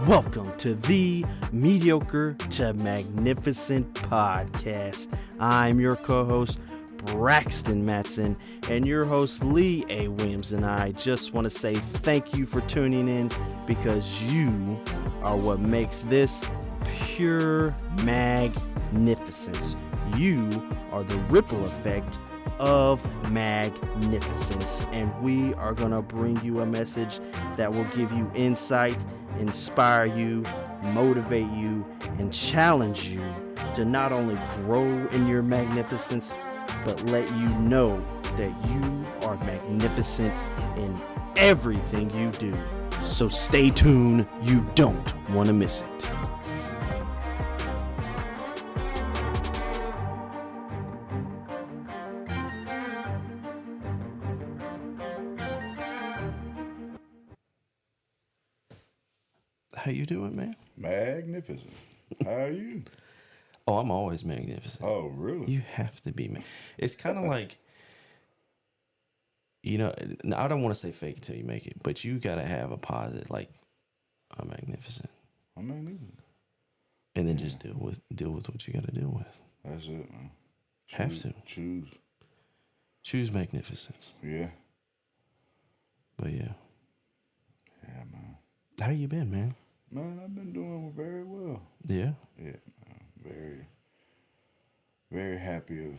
Welcome to the Mediocre to Magnificent podcast. I'm your co-host, Braxton Matson, and your host, Lee A. Williams, and I just want to say thank you for tuning in because you are what makes this pure magnificence. You are the ripple effect of magnificence, and we are going to bring you a message that will give you insight, inspire you, motivate you, and challenge you to not only grow in your magnificence, but let you know that you are magnificent in everything you do. So stay tuned, you don't want to miss it. How you doing, man? Magnificent. How are you? Oh, I'm always magnificent. Oh, really? You have to be, man. It's kind of like, I don't want to say fake it till you make it, but you got to have a positive, like, I'm magnificent. I'm magnificent. And then just deal with what you got to deal with. That's it, man. Have to. Choose magnificence. Yeah. But yeah. Yeah, man. How you been, man? Man, I've been doing very well. Yeah? Yeah, man. Very, very happy of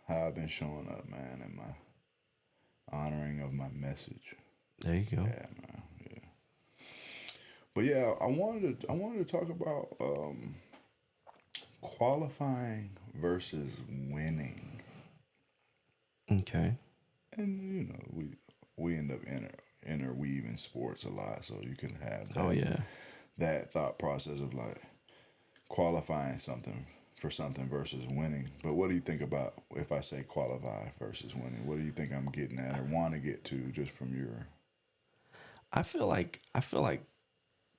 how I've been showing up, man, and my honoring of my message. There you go. Yeah, man. Yeah. But yeah, I wanted to talk about qualifying versus winning. Okay. And we end up interweaving sports a lot, so you can have that. Oh, yeah. That thought process of like qualifying something for something versus winning. But what do you think about if I say qualify versus winning? What do you think I'm getting at or want to get to just from your? I feel like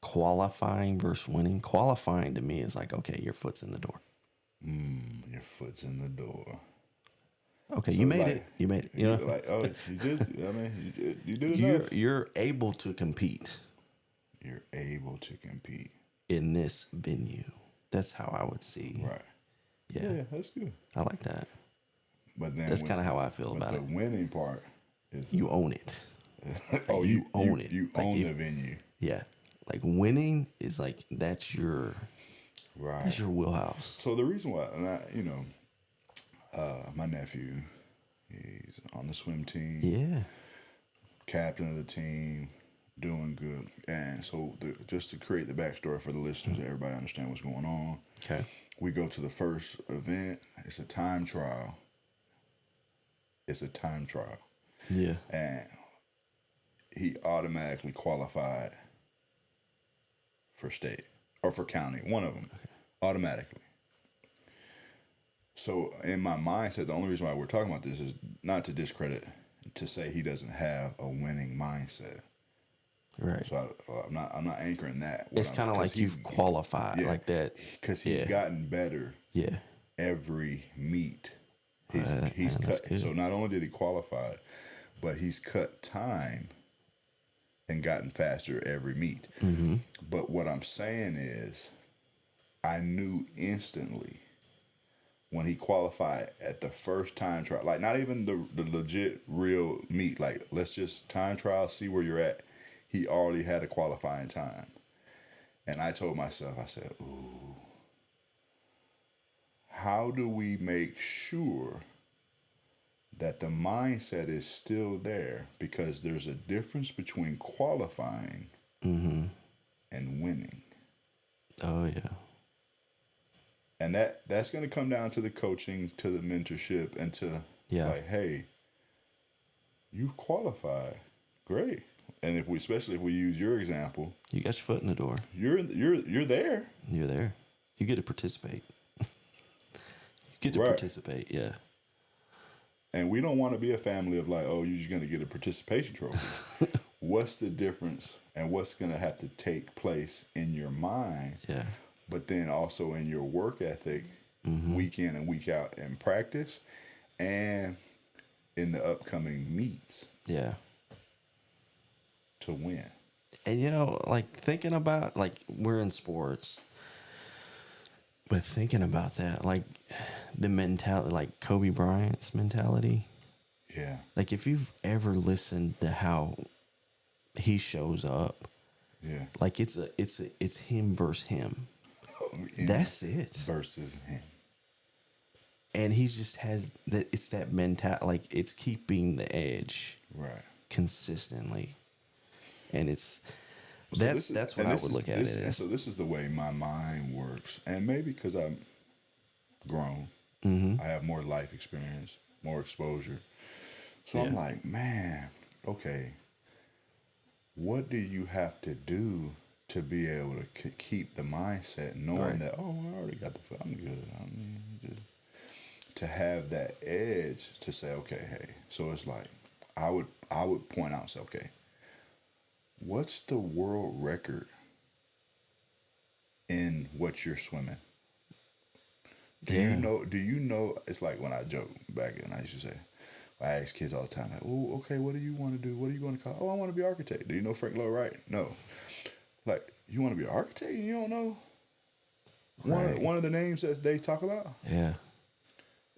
qualifying versus winning. Qualifying to me is like, okay, your foot's in the door. Your foot's in the door. Okay, So you made like, it. You made it. You know, like, oh, you did. I mean, you did enough. You're able to compete. You're able to compete in this venue. That's how I would see. Right. Yeah, that's good. I like that. But then that's kind of how I feel about it. The winning part is you own it. Oh, you own it. You like own the venue. Yeah, like winning is like that's your wheelhouse. So the reason why, and my nephew, he's on the swim team. Yeah. Captain of the team, doing good. And so just to create the backstory for the listeners, everybody understand what's going on. Okay. We go to the first event. It's a time trial. Yeah. And he automatically qualified for state or for county, one of them, automatically. So in my mindset, the only reason why we're talking about this is not to discredit, to say he doesn't have a winning mindset. Right. So I'm not anchoring that. It's kind of like you've qualified like that. Because he's gotten better. Yeah. Every meet. He's cut. So not only did he qualify, but he's cut time and gotten faster every meet. Mm-hmm. But what I'm saying is, I knew instantly when he qualified at the first time trial, like not even the legit real meet, like let's just time trial, see where you're at. He already had a qualifying time. And I told myself, I said, ooh, how do we make sure that the mindset is still there? Because there's a difference between qualifying and winning. Oh, yeah. And that's going to come down to the coaching, to the mentorship, and to like, hey, you qualified, great. And especially if we use your example, you got your foot in the door. You're there. You're there. You get to participate. Participate, yeah. And we don't want to be a family of like, oh, you're just going to get a participation trophy. What's the difference, and what's going to have to take place in your mind? Yeah. But then also in your work ethic, week in and week out in practice, and in the upcoming meets. Yeah. To win. And like thinking about like we're in sports, but thinking about that, like the mentality, like Kobe Bryant's mentality. Yeah. Like if you've ever listened to how he shows up, Yeah. like it's him versus him. Him That's it. versus him. And he just has that. It's that mentality. Like it's keeping the edge Right. consistently, and it's So that's what I would look at it as. So this is the way my mind works, and maybe because I'm grown, I have more life experience, more exposure. So I'm Yeah. like, man, okay, what do you have to do to be able to keep the mindset, knowing Right. that, oh, I already got the, I'm good. I mean, just to have that edge to say, okay, hey. So it's like, I would point out and say, okay, what's the world record in what you're swimming? Do Yeah. you know, it's like when I joke back and I used to say, I ask kids all the time, like, oh, okay, what do you want to do? What are you going to call? Oh, I want to be an architect. Do you know Frank Lloyd Wright? No. Like, you want to be an architect and you don't know Right. one of the names that they talk about Yeah.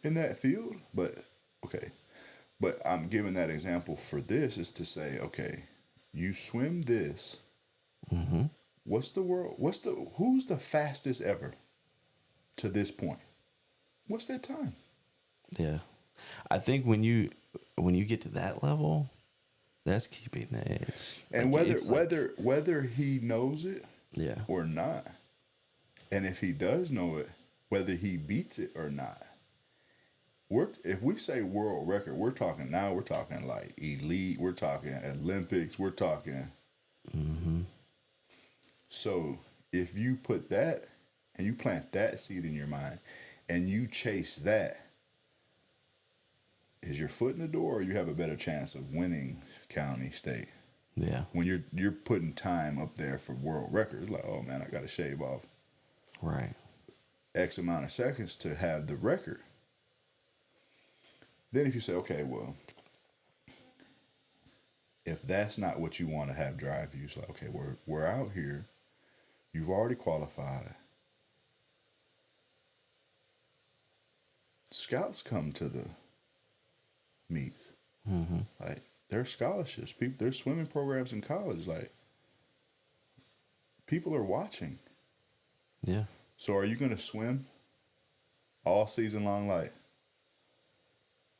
in that field? But, okay. But I'm giving that example for this is to say, okay, you swim this. Who's the fastest ever to this point? What's that time? Yeah. I think when you get to that level, that's keeping the edge. And Like, it's like- whether he knows it yeah. or not, and if he does know it, whether he beats it or not. If we say world record, we're talking like elite, we're talking Olympics, we're talking. So if you put that and you plant that seed in your mind and you chase that, is your foot in the door or you have a better chance of winning county, state? Yeah. When you're putting time up there for world records, like, oh man, I got to shave off Right. X amount of seconds to have the record. Then if you say, okay, well, if that's not what you want to have drive you, it's like, okay, we're out here. You've already qualified. Scouts come to the meets. Like, there's scholarships. People, there's swimming programs in college. Like, people are watching. Yeah. So are you going to swim all season long like,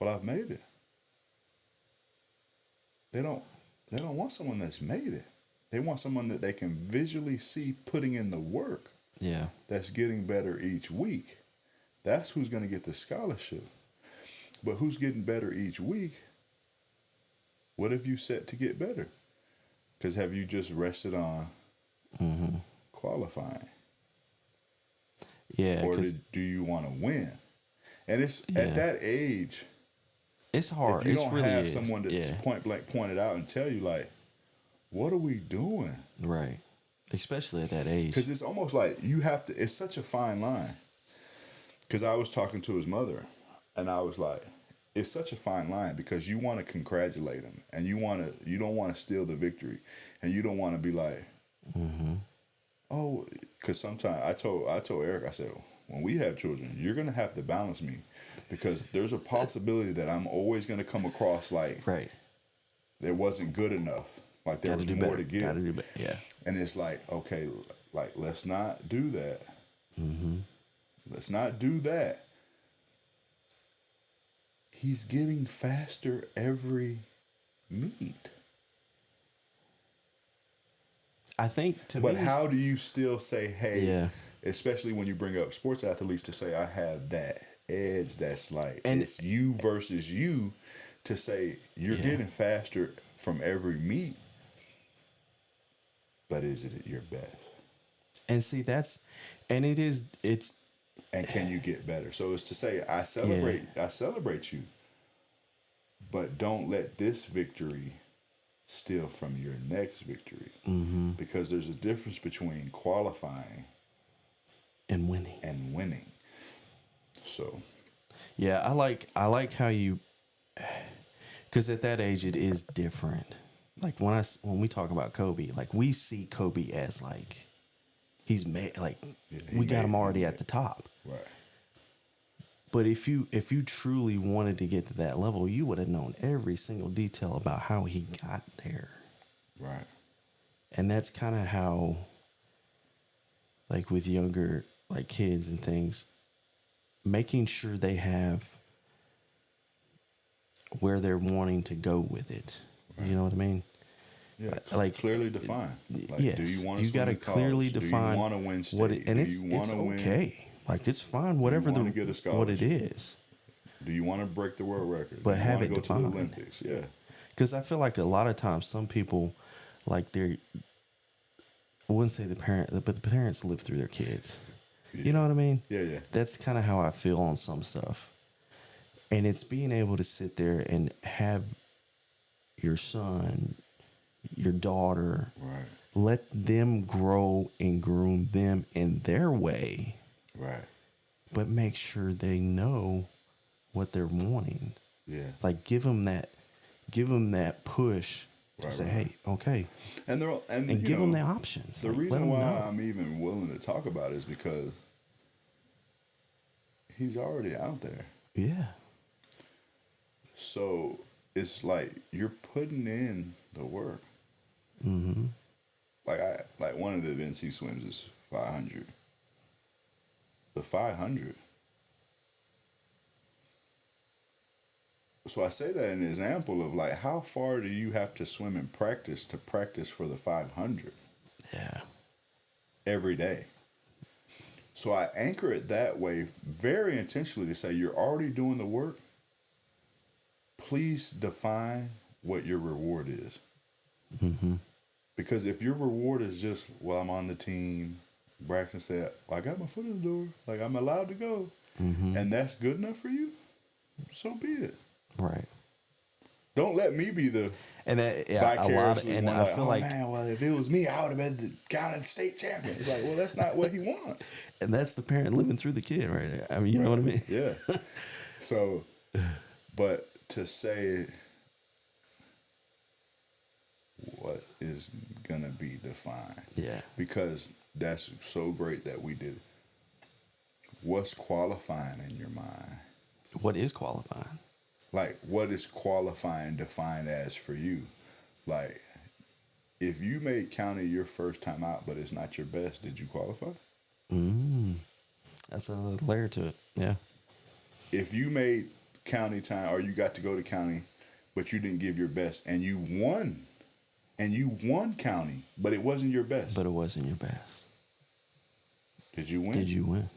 well, I've made it? They don't want someone that's made it. They want someone that they can visually see putting in the work. Yeah. That's getting better each week. That's who's going to get the scholarship. But who's getting better each week? What have you set to get better? Because have you just rested on qualifying? Yeah. Or do you want to win? And it's at that age, it's hard. if you It's don't really have is. someone to point blank point it out and tell you, like, what are we doing? Right. Especially at that age. Because it's almost like you have to, it's such a fine line. Because I was talking to his mother, and I was like, it's such a fine line because you want to congratulate him, and you don't want to steal the victory, and you don't want to be like, oh, because sometimes I told Eric, I said, when we have children, you're gonna have to balance me, because there's a possibility that I'm always gonna come across like Right. there wasn't good enough, like there was do more better. to give. Gotta do better. Yeah. And it's like, okay, like, let's not do that. Let's not do that. He's getting faster every meet. I think to But me. how do you still say, hey, Yeah. especially when you bring up sports athletes, to say, I have that edge that's like, And it's you versus you, to say you're getting faster from every meet, but is it at your best? And see, it's And can you get better? So it's to say, I celebrate you, but don't let this victory steal from your next victory. Because there's a difference between qualifying and winning. and winning. So Yeah, I like how you, because at that age it is different. like when we talk about Kobe, like we see Kobe as like he's made, like we got him already at the top. Right. But if you truly wanted to get to that level, you would have known every single detail about how he got there. Right. And that's kind of how, like with younger like kids and things, making sure they have where they're wanting to go with it. Right. You know what I mean? Yeah, like clearly define. Like, yes, do you want to you got to clearly define do you want to win state? what it, and it's okay. Like it's fine, whatever what it is. Do you want to break the world record? But do you have want it to go defined. to the Olympics? Yeah. Because I feel like a lot of times some people, like I wouldn't say the parent, but the parents live through their kids. Yeah. You know what I mean? Yeah, yeah. That's kind of how I feel on some stuff. And it's being able to sit there and have your son, your daughter, right, let them grow and groom them in their way. Right. But make sure they know what they're wanting. Yeah. Like give them that push to say, hey, okay. And give them the options. The reason why I'm even willing to talk about it is because he's already out there. Yeah. So it's like you're putting in the work. Mm-hmm. Like one of the events he swims is 500. The 500. So I say that in an example of like how far do you have to swim and practice for the 500? Yeah. Every day. So I anchor it that way very intentionally to say you're already doing the work. Please define what your reward is. Mm-hmm. Because if your reward is just, well, I'm on the team, Braxton said, well, I got my foot in the door, like I'm allowed to go, and that's good enough for you, so be it. Right. Don't let me be the vicariously one, I feel like, man, well, if it was me, I would have been the county state champion. It's like, well, that's not what he wants. And that's the parent living through the kid right there. I mean, you know what I mean? Yeah. So, but to say what is going to be defined. Yeah. Because that's so great that we did. What's qualifying in your mind? What is qualifying? Like, what is qualifying defined as for you? Like, if you made county your first time out, but it's not your best, did you qualify? That's another layer to it. Yeah. If you made county time, or you got to go to county, but you didn't give your best, and you won county, but it wasn't your best. But it wasn't your best. Did you win? Did you win?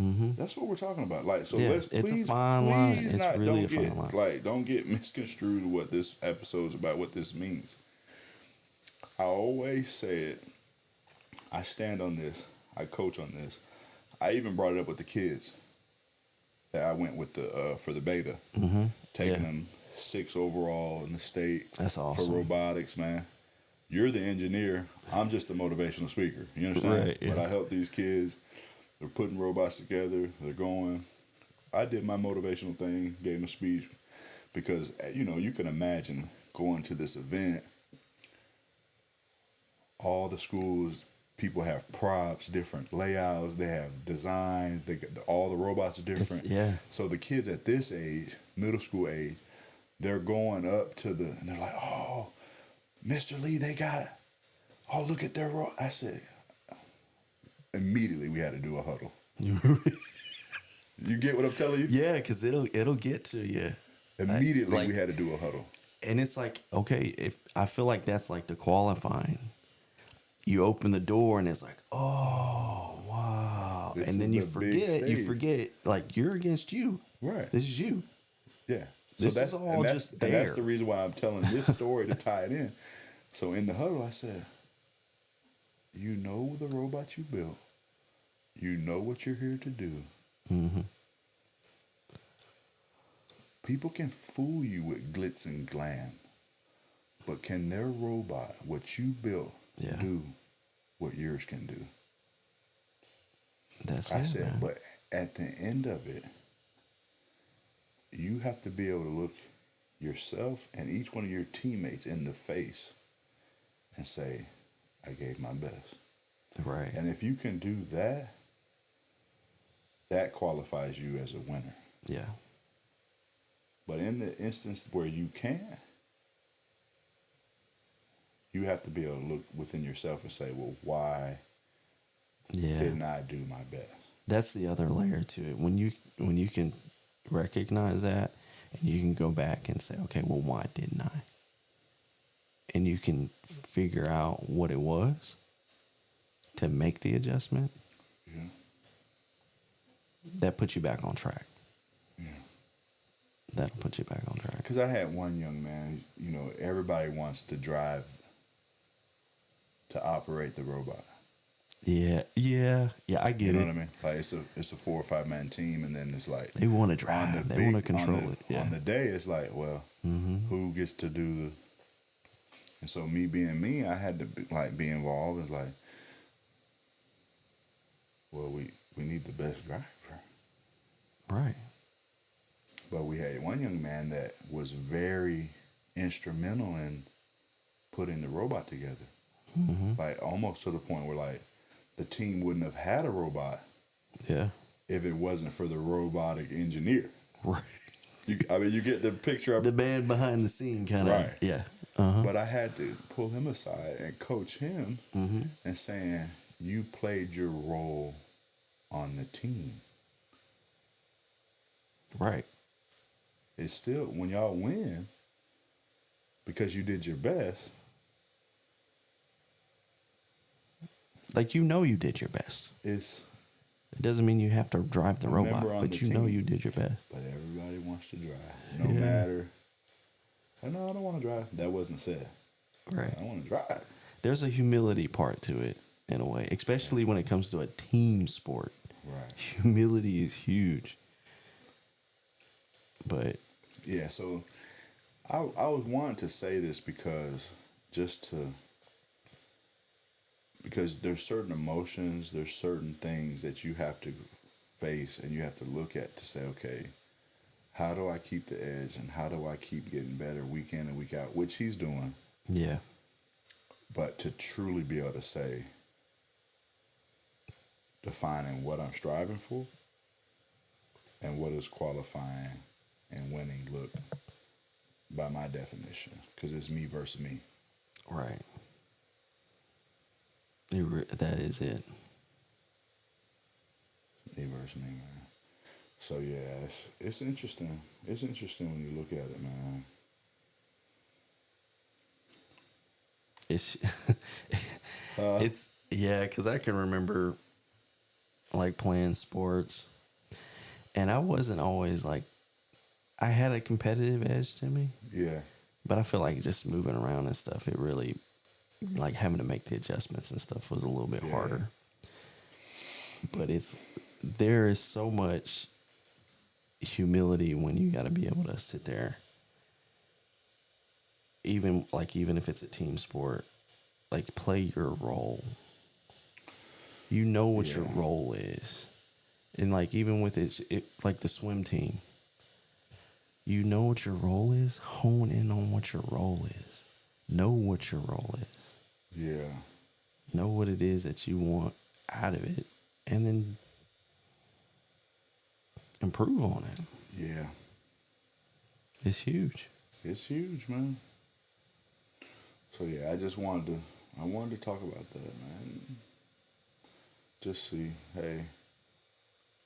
Mm-hmm. That's what we're talking about. Like, so yeah, let's it's please, a fine line. It's not, really a fine line. Like, don't get misconstrued what this episode is about, what this means. I always said, I stand on this. I coach on this. I even brought it up with the kids that I went with for the beta, taking them 6 overall in the state. That's awesome. For robotics, man. You're the engineer. I'm just the motivational speaker. You understand? Right, yeah. But I help these kids. They're putting robots together. They're going. I did my motivational thing, gave them a speech, because, you can imagine going to this event. All the schools, people have props, different layouts. They have designs. All the robots are different. So the kids at this age, middle school age, they're going up to and they're like, oh, Mr. Lee, look at their robot. I said, immediately we had to do a huddle. You get what I'm telling you? Yeah, because it'll get to you. Immediately we had to do a huddle. And it's like, okay, if I feel like that's like the qualifying. You open the door and it's like, oh, wow. And then you forget, like you're against you. Right. This is you. Yeah. This is all just there. And that's the reason why I'm telling this story to tie it in. So in the huddle, I said, you know the robot you built. You know what you're here to do. Mm-hmm. People can fool you with glitz and glam. But can their robot, what you built, do what yours can do? I said, man. But at the end of it, you have to be able to look yourself and each one of your teammates in the face and say, I gave my best. Right. And if you can do that, that qualifies you as a winner. Yeah. But in the instance where you can't, you have to be able to look within yourself and say, well, why didn't I do my best? That's the other layer to it. When you can recognize that and you can go back and say, okay, well, why didn't I? And you can figure out what it was to make the adjustment. Yeah. That puts you back on track. Yeah. That'll put you back on track. Because I had one young man, you know, everybody wants to drive to operate the robot. Yeah, I get it. You know what I mean? Like it's a 4 or 5 man team, and then it's like They want to drive. They want to control it. Yeah. On the day, it's like, well, who gets to do the? And so me being me, I had to be involved. It's like, well, we need the best driver. Right. But we had one young man that was very instrumental in putting the robot together. Like almost to the point where like the team wouldn't have had a robot Yeah. if it wasn't for the robotic engineer. Right. You get the picture of The man behind the scene kind of. Right. Yeah. But I had to pull him aside and coach him and saying, you played your role on the team. Right. It's still, when y'all win, because you did your best. Like, you did your best. It doesn't mean you have to drive the robot, but the you know team. you did your best. But everybody wants to drive. No matter. No, I don't want to drive. That wasn't said. Right. I want to drive. There's a humility part to it in a way, especially when it comes to a team sport. Right. Humility is huge. But yeah, so I was wanting to say this because there's certain emotions, there's certain things that you have to face and you have to look at to say, okay, how do I keep the edge and how do I keep getting better week in and week out, which he's doing. yeah. But to truly be able to say, defining what I'm striving for and what is qualifying and winning look by my definition, because it's me versus me. Right. That is it. Me versus me, man. So yeah, it's interesting. It's interesting when you look at it, man. It's because I can remember like playing sports, and I wasn't always like, I had a competitive edge to me. Yeah. But I feel like just moving around and stuff, it really, like having to make the adjustments and stuff was a little bit harder. But there is so much humility when you got to be able to sit there, even if it's a team sport, like play your role. You know what your role is. And like even with it like the swim team, you know what your role is. Hone in on what your role is. Know what your role is. Yeah. Know what it is that you want out of it, and then improve on it. Yeah. It's huge. It's huge, man. So yeah, I wanted to talk about that, man. Just see, hey.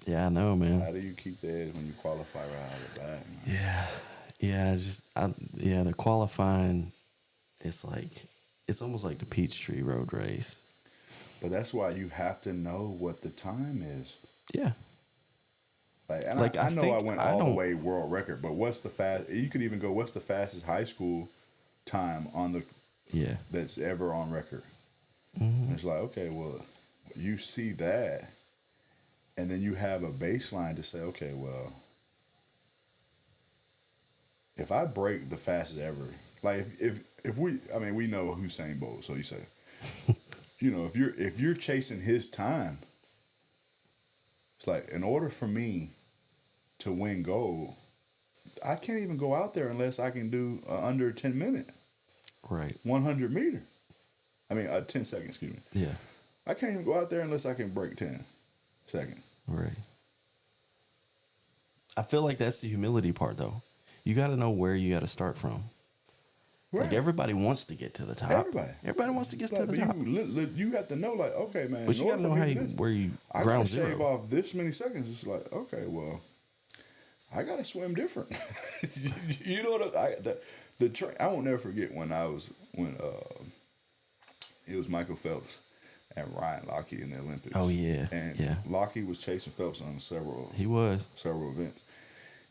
Yeah, I know, man. How do you keep the edge when you qualify right out of the bat, man? Yeah. The qualifying, it's almost like the Peachtree Road Race. But that's why you have to know what the time is. Yeah. I know I went all the way world record, but what's the fast? You could even go, what's the fastest high school time on the that's ever on record? Mm-hmm. And it's like, okay, well, you see that, and then you have a baseline to say, okay, well, if I break the fastest ever, like if we know Usain Bolt, so you say, you know, if you're chasing his time, it's like in order for me to win gold, I can't even go out there unless I can do under 10-minute, Right. 100 meter. I mean, 10 seconds, excuse me. Yeah. I can't even go out there unless I can break 10 seconds. Right. I feel like that's the humility part, though. You got to know where you got to start from. Right. Like, everybody wants to get to the top. Everybody wants to get to the top. You have to know, like, okay, man. But you got to know where you I ground gotta shave zero. off this many seconds. It's like, okay, well, I gotta swim different. You know what? I won't never forget when it was Michael Phelps and Ryan Lochte in the Olympics. Oh yeah, and yeah. Lochte was chasing Phelps on several events,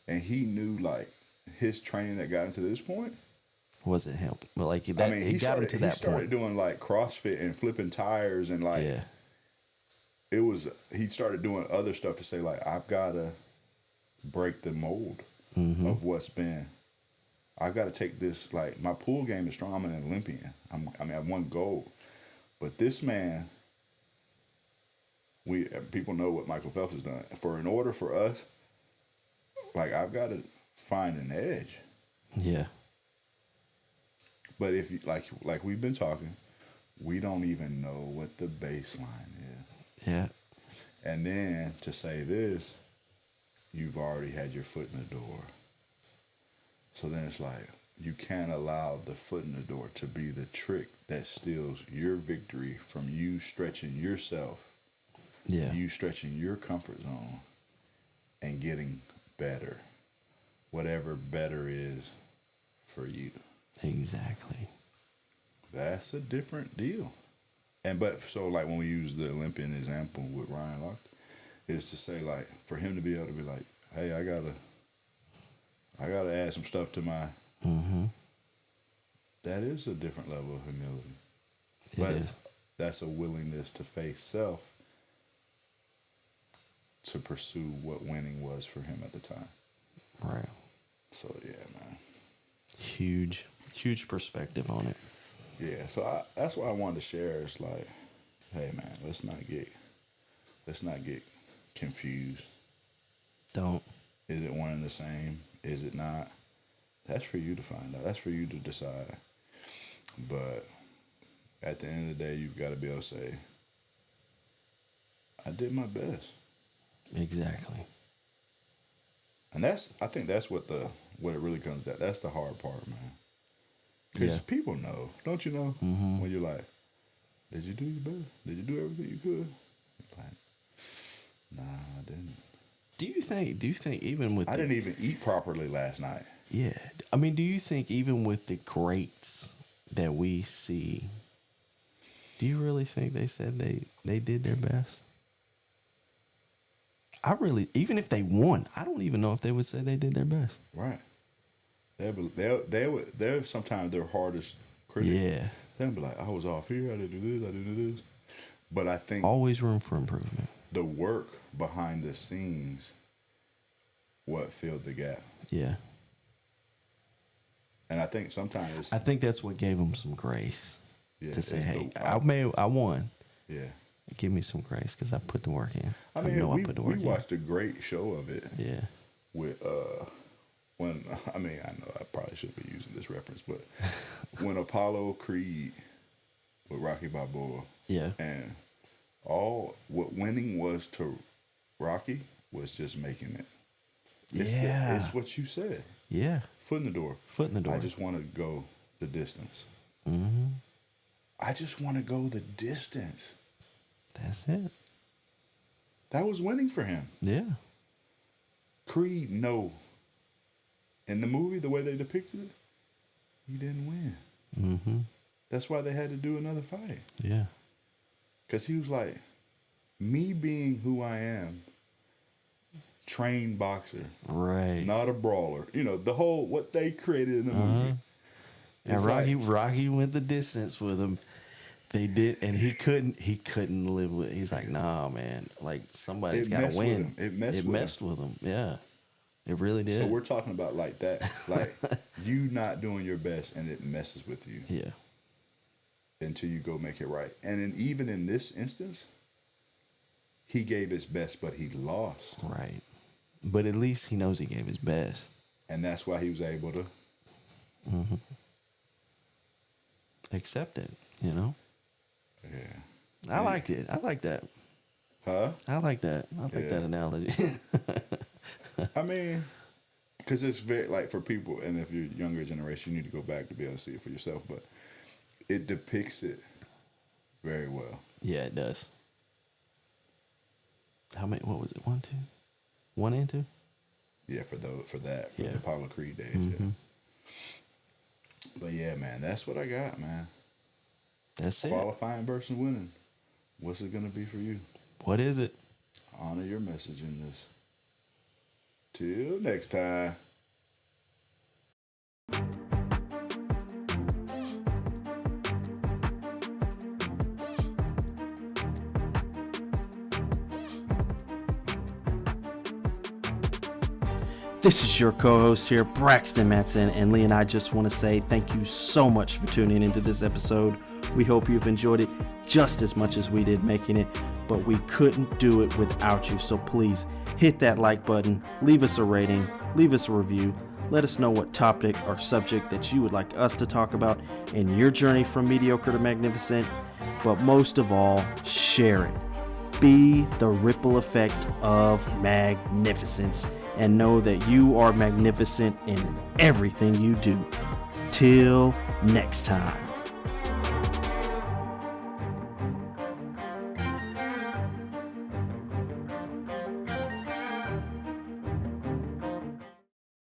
and he knew like his training that got him to this point wasn't help, but like that, he got him to that point. He started doing like CrossFit and flipping tires and like he started doing other stuff to say like I've gotta break the mold of what's been. I've got to take this, like, my pool game is strong. I'm an Olympian. I've won gold. But this man, people know what Michael Phelps has done. In order for us, like, I've got to find an edge. Yeah. But if you, like we've been talking, we don't even know what the baseline is. Yeah. And then to say this, you've already had your foot in the door. So then it's like, you can't allow the foot in the door to be the trick that steals your victory from you stretching yourself. Yeah. You stretching your comfort zone and getting better. Whatever better is for you. Exactly. That's a different deal. So like when we use the Olympian example with Ryan Lochte, is to say like, for him to be able to be like, hey, I gotta add some stuff to my. That is a different level of humility. It is. That's a willingness to face self to pursue what winning was for him at the time. Right. So yeah, man. Huge perspective on it. Yeah. So that's what I wanted to share. It's like, hey, man, let's not get confused. Don't. Is it one and the same? Is it not? That's for you to find out. That's for you to decide. But at the end of the day, you've got to be able to say, I did my best. Exactly. And I think that's what it really comes down. That's the hard part, man. Because people know, don't you know? When you're like, did you do your best? Did you do everything you could? You're like, nah, I didn't. Do you think even with I didn't even eat properly last night. Yeah. I mean, do you think even with the greats that we see, do you really think they said they did their best? Even if they won, I don't even know if they would say they did their best. Right. They're sometimes their hardest critic. Yeah. They'll be like, I was off here, I didn't do this, I didn't do this. But I think always room for improvement. The work behind the scenes, what filled the gap. Yeah. And I think sometimes that's what gave them some grace. Yeah, to say, hey, I won. Yeah. Give me some grace because I put the work in. I mean, we watched a great show of it. Yeah. With I know I probably shouldn't be using this reference, but when Apollo Creed with Rocky Balboa. Yeah. And what winning was to Rocky was just making it. It's what you said. Yeah. Foot in the door. I just want to go the distance. I just want to go the distance. That's it. That was winning for him. Yeah. Creed, no. In the movie, the way they depicted it, he didn't win. That's why they had to do another fight. Yeah. Because he was like, me being who I am, trained boxer. Right. Not a brawler. You know, the whole, what they created in the movie. And Rocky went the distance with him. They did, and he couldn't live with it. He's like, nah, man. Like, somebody's got to win. It messed with him. Yeah. It really did. So we're talking about like that. Like, you not doing your best, and it messes with you. Yeah. Until you go make it right. And then even in this instance, he gave his best, but he lost. Right. But at least he knows he gave his best. And that's why he was able to accept it, you know? Yeah. I liked it. I like that. Huh? I like that. I like that analogy. I mean, because it's very, like, for people, and if you're younger generation, you need to go back to be able to see it for yourself, but it depicts it very well. Yeah, it does. How many, what was it? 1, 2? 1 and 2? Yeah, for the Yeah. Apollo Creed days, yeah. But yeah, man, that's what I got, man. That's it. Qualifying versus winning. What's it gonna be for you? What is it? Honor your message in this. Till next time. This is your co-host here, Braxton Matson, and Lee and I just want to say thank you so much for tuning into this episode. We hope you've enjoyed it just as much as we did making it, but we couldn't do it without you. So please hit that like button, leave us a rating, leave us a review. Let us know what topic or subject that you would like us to talk about in your journey from mediocre to magnificent. But most of all, share it. Be the ripple effect of magnificence and know that you are magnificent in everything you do. Till next time.